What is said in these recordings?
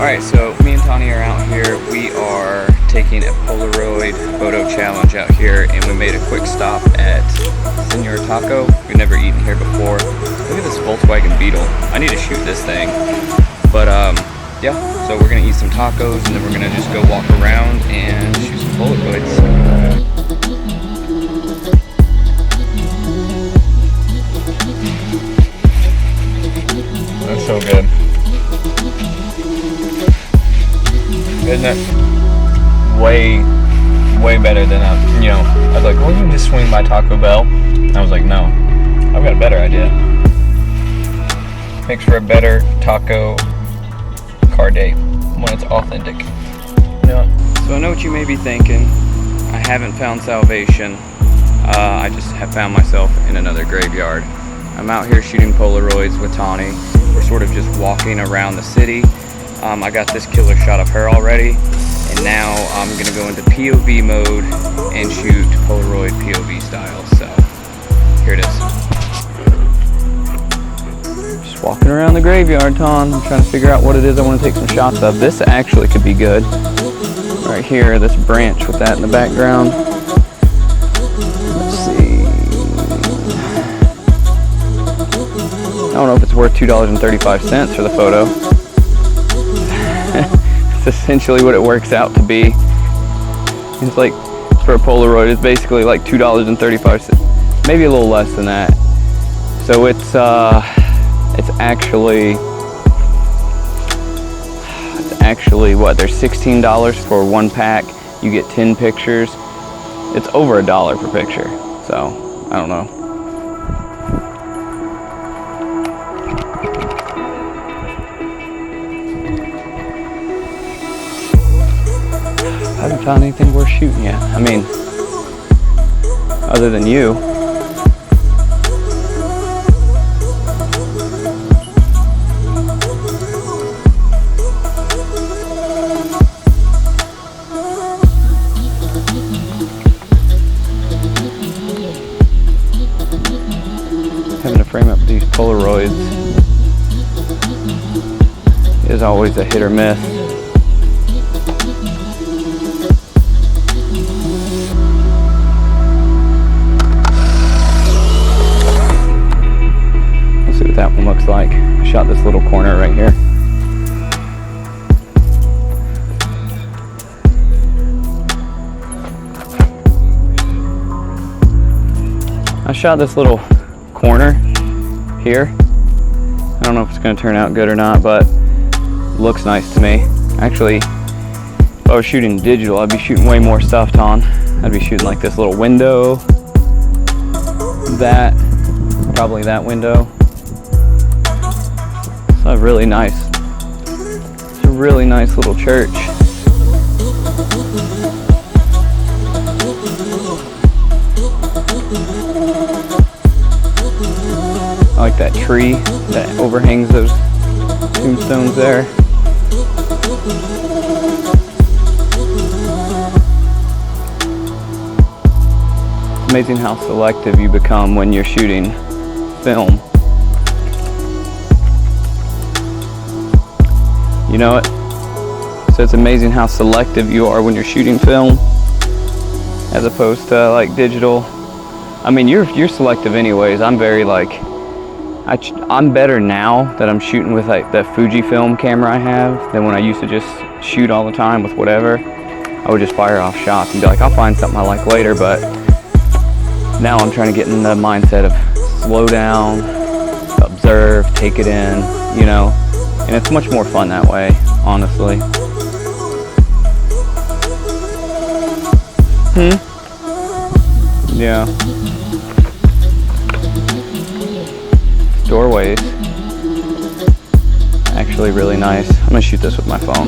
Alright, so me and Tani are out here. We are taking a Polaroid photo challenge out here, and we made a quick stop at Senor Taco. We've never eaten here before. Look at this Volkswagen Beetle. I need to shoot this thing. But yeah, so we're gonna eat some tacos and then we're gonna just go walk around and shoot some Polaroids. That's so good. Isn't it? Way better than I was like, well, you can just swing by Taco Bell. I was like, no, I've got a better idea. Makes for a better taco car date when it's authentic. You know what? So I know what you may be thinking. I haven't found salvation. I just have found myself in another graveyard. I'm out here shooting Polaroids with Tani. We're sort of just walking around the city. I got this killer shot of her already, and now I'm gonna go into POV mode and shoot Polaroid POV style. So here it is. Just walking around the graveyard, Ton. I'm trying to figure out what it is I want to take some shots of. This actually could be good. Right here, this branch with that in the background. Let's see. I don't know if it's worth $2.35 for the photo. It's essentially what it works out to be. It's like, for a Polaroid, it's basically like $2.35, maybe a little less than that. So it's actually what, there's $16 for one pack. You get 10 pictures. It's over $1 per picture. So I don't know. I haven't found anything worth shooting yet. I mean, other than you. Having to frame up these Polaroids is always a hit or miss. That one looks like. I shot this little corner right here. I shot this little corner here. I don't know if it's going to turn out good or not, but it looks nice to me. Actually, if I was shooting digital, I'd be shooting way more stuff, Ton. I'd be shooting like this little window, that, probably that window. It's really nice. It's a really nice little church. I like that tree that overhangs those tombstones there. It's amazing how selective you become when you're shooting film. You know it? So it's amazing how selective you are when you're shooting film as opposed to like digital. I mean, you're selective anyways. I'm very like, I'm better now that I'm shooting with like the Fujifilm camera I have than when I used to just shoot all the time with whatever. I would just fire off shots and be like, I'll find something I like later, but now I'm trying to get in the mindset of slow down, observe, take it in, you know? And it's much more fun that way, honestly. Yeah. Doorways. Actually really nice. I'm gonna shoot this with my phone.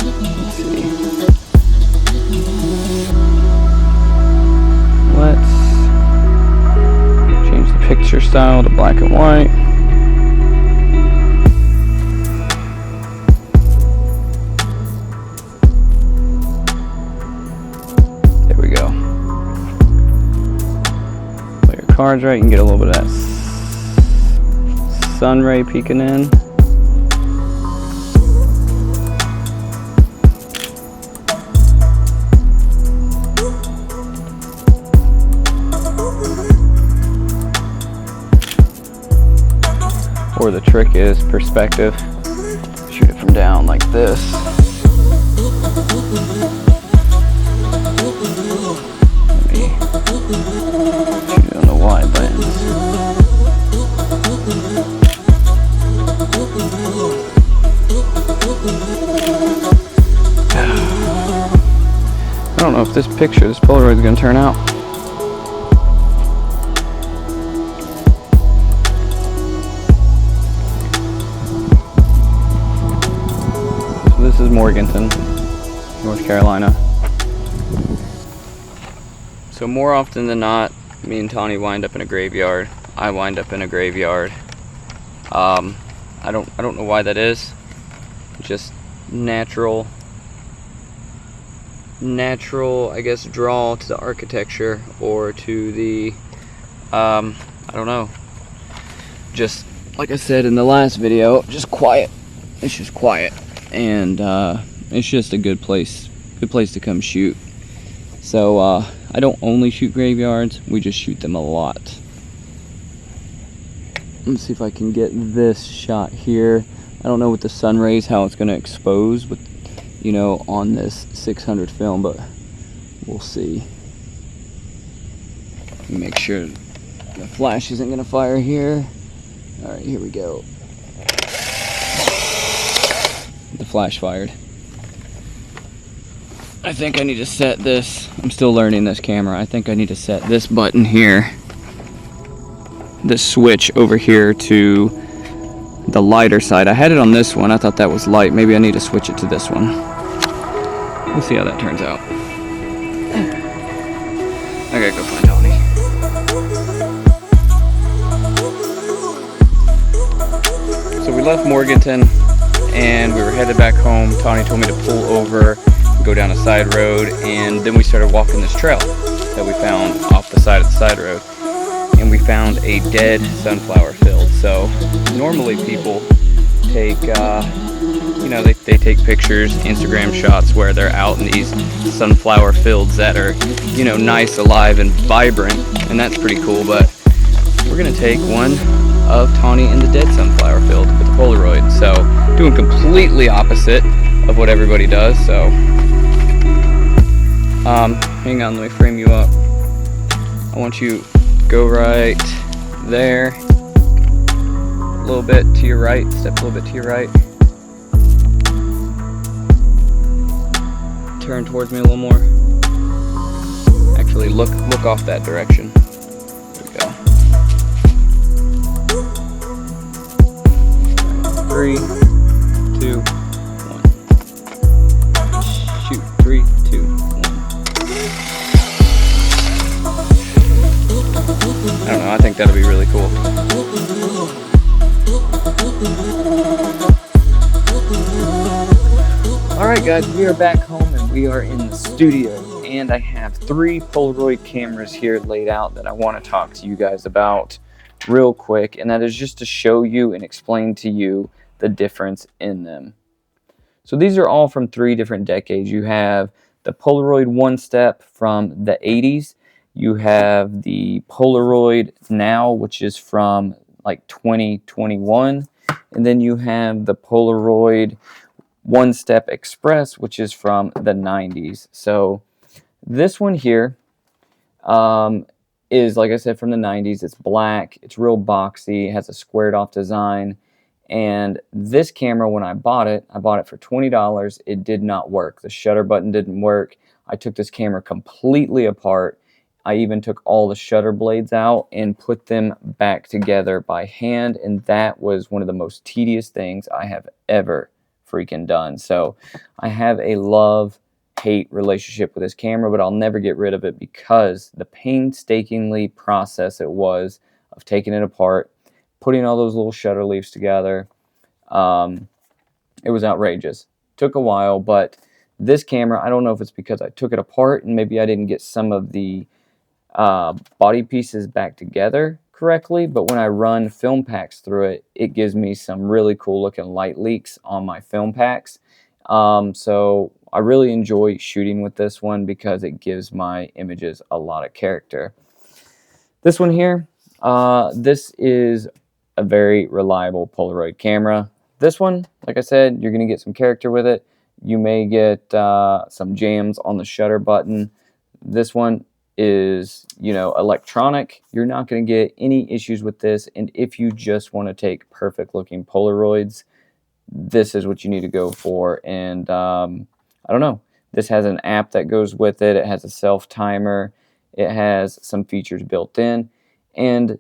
Let's see. Let's change the picture style to black and white. There we go. Play your cards right, you can get a little bit of that sun ray peeking in. Or the trick is perspective. Shoot it from down like this. Let me shoot it on the wide lens. I don't know if this Polaroid is going to turn out. This is Morganton, North Carolina. So more often than not, me and Tawny wind up in a graveyard. I wind up in a graveyard. I don't know why that is. Just natural, I guess, draw to the architecture or to the, I don't know. Just like I said in the last video, just quiet. It's just quiet. And it's just a good place to come shoot. So I don't only shoot graveyards, we just shoot them a lot. Let's see if I can get this shot here. I don't know with the sun rays how it's going to expose with, you know, on this 600 film, but we'll see. Make sure the flash isn't going to fire here. All right, here we go. The flash fired. I think I need to set this. I'm still learning this camera. I think I need to set this button here, this switch over here, to the lighter side. I had it on this one. I thought that was light. Maybe I need to switch it to this one. We'll see how that turns out. I gotta go find Tawny. So we left Morganton and we were headed back home. Tawny told me to pull over, go down a side road, and then we started walking this trail that we found off the side of the side road. And we found a dead sunflower field. So normally people take, you know, they take pictures, Instagram shots where they're out in these sunflower fields that are, you know, nice, alive, and vibrant, and that's pretty cool. But we're gonna take one of Tawny in the dead sunflower field with a Polaroid. So doing completely opposite of what everybody does. So hang on, let me frame you up. I want you go right there, a little bit to your right, step a little bit to your right, turn towards me a little more. Actually look off that direction. There we go. 3, 2, 1. Shoot. 3, 2, 1. I don't know, I think that'll be really cool. Alright guys, we are back home and we are in the studio, and I have 3 Polaroid cameras here laid out that I want to talk to you guys about real quick, and that is just to show you and explain to you the difference in them. So these are all from 3 different decades. You have the Polaroid One Step from the 80s. You have the Polaroid Now, which is from like 2021. And then you have the Polaroid One Step Express, which is from the 90s. So this one here is, like I said, from the 90s. It's black. It's real boxy. It has a squared off design. And this camera, when I bought it for $20. It did not work. The shutter button didn't work. I took this camera completely apart. I even took all the shutter blades out and put them back together by hand, and that was one of the most tedious things I have ever freaking done. So I have a love-hate relationship with this camera, but I'll never get rid of it because the painstakingly process it was of taking it apart, putting all those little shutter leaves together, it was outrageous. Took a while, but this camera, I don't know if it's because I took it apart and maybe I didn't get some of the body pieces back together correctly, but when I run film packs through it, it gives me some really cool looking light leaks on my film packs. So I really enjoy shooting with this one because it gives my images a lot of character. This one here, this is a very reliable Polaroid camera. This one, like I said, you're going to get some character with it. You may get some jams on the shutter button. This one is, you know, electronic. You're not going to get any issues with this. And if you just want to take perfect looking Polaroids, this is what you need to go for. And I don't know. This has an app that goes with it. It has a self timer. It has some features built in. And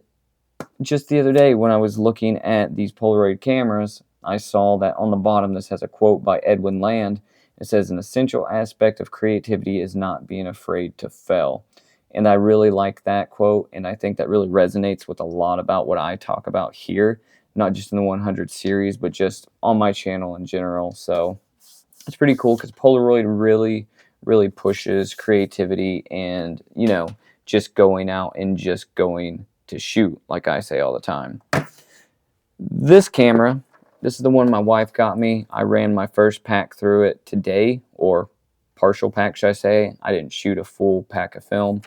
just the other day when I was looking at these Polaroid cameras, I saw that on the bottom this has a quote by Edwin Land. It says, "An essential aspect of creativity is not being afraid to fail." And I really like that quote, and I think that really resonates with a lot about what I talk about here, not just in the 100 series, but just on my channel in general. So it's pretty cool because Polaroid really pushes creativity and, you know, just going out and just going to shoot, like I say all the time. This camera, this is the one my wife got me. I ran my first pack through it today, or partial pack, should I say. I didn't shoot a full pack of film,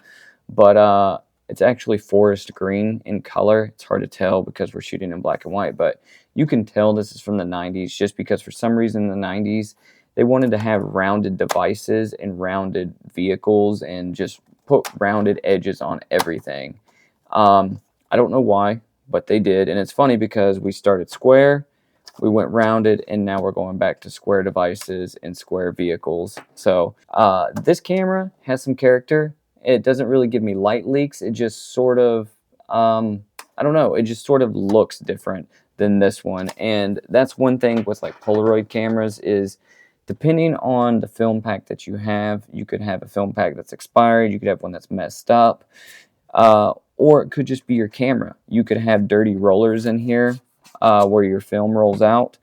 but it's actually forest green in color. It's hard to tell because we're shooting in black and white, but you can tell this is from the 90s just because for some reason in the 90s, they wanted to have rounded devices and rounded vehicles and just put rounded edges on everything. I don't know why, but they did. And it's funny because we started square, we went rounded, and now we're going back to square devices and square vehicles. So this camera has some character. It doesn't really give me light leaks. It just sort of, I don't know, it just sort of looks different than this one. And that's one thing with like Polaroid cameras is depending on the film pack that you have, you could have a film pack that's expired, you could have one that's messed up, or it could just be your camera. You could have dirty rollers in here where your film rolls out.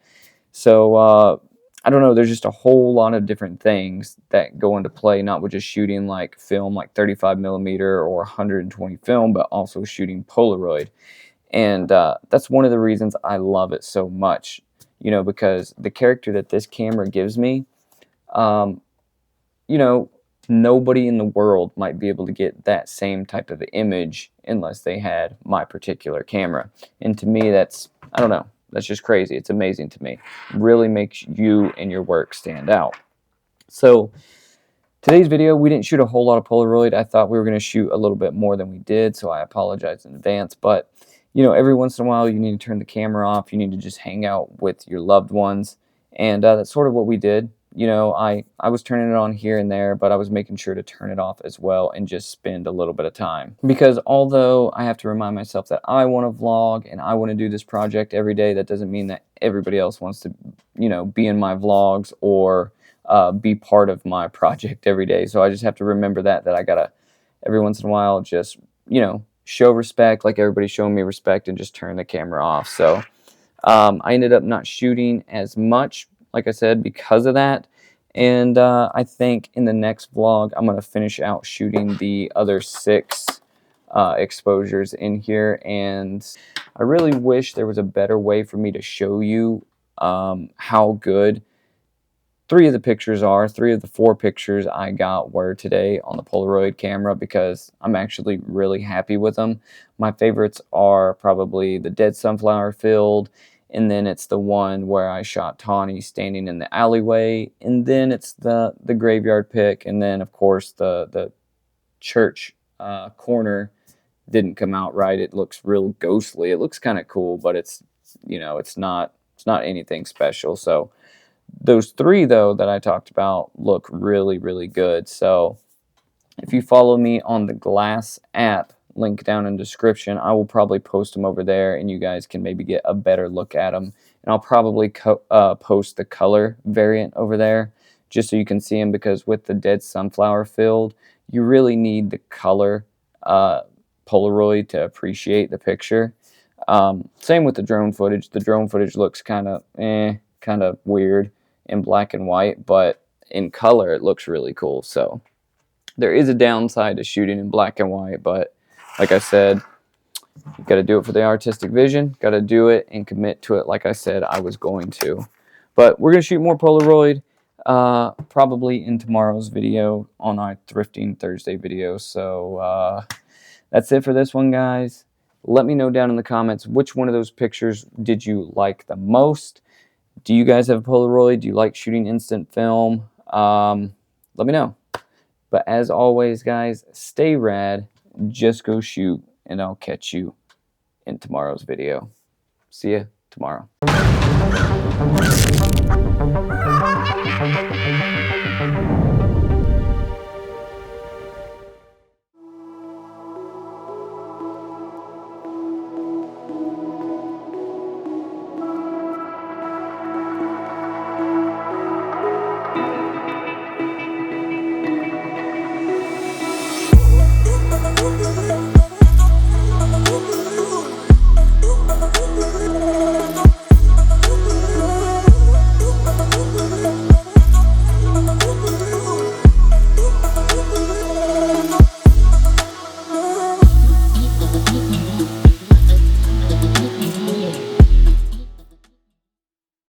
So I don't know, there's just a whole lot of different things that go into play, not with just shooting like film like 35 millimeter or 120 film, but also shooting Polaroid. And that's one of the reasons I love it so much, you know, because the character that this camera gives me, you know, nobody in the world might be able to get that same type of image unless they had my particular camera. And to me, that's, I don't know, that's just crazy. It's amazing to me. It really makes you and your work stand out. So today's video, we didn't shoot a whole lot of Polaroid. I thought we were going to shoot a little bit more than we did, so I apologize in advance. But, you know, every once in a while, you need to turn the camera off. You need to just hang out with your loved ones. And that's sort of what we did. You know, I was turning it on here and there, but I was making sure to turn it off as well and just spend a little bit of time. Because although I have to remind myself that I want to vlog and I want to do this project every day, that doesn't mean that everybody else wants to, you know, be in my vlogs or be part of my project every day. So I just have to remember that I gotta, every once in a while, just, you know, show respect like everybody's showing me respect and just turn the camera off. So I ended up not shooting as much, like I said, because of that. And I think in the next vlog, I'm going to finish out shooting the other 6 exposures in here. And I really wish there was a better way for me to show you how good 3 of the pictures are. 3 of the 4 pictures I got were today on the Polaroid camera because I'm actually really happy with them. My favorites are probably the dead sunflower field, and then it's the one where I shot Tawny standing in the alleyway, and then it's the graveyard pic, and then of course the church corner didn't come out right. It looks real ghostly. It looks kind of cool, but it's, you know, it's not anything special. So those 3 though that I talked about look really good. So if you follow me on the Glass app, link down in the description, I will probably post them over there and you guys can maybe get a better look at them. And I'll probably post the color variant over there just so you can see them, because with the dead sunflower field, you really need the color Polaroid to appreciate the picture. Same with the drone footage. The drone footage looks kind of weird in black and white, but in color it looks really cool. So there is a downside to shooting in black and white, but like I said, You got to do it for the artistic vision. Got to do it and commit to it like I said I was going to. But we're going to shoot more Polaroid probably in tomorrow's video on our Thrifting Thursday video. So that's it for this one, guys. Let me know down in the comments which one of those pictures did you like the most. Do you guys have a Polaroid? Do you like shooting instant film? Let me know. But as always, guys, stay rad. Just go shoot, and I'll catch you in tomorrow's video. See ya tomorrow.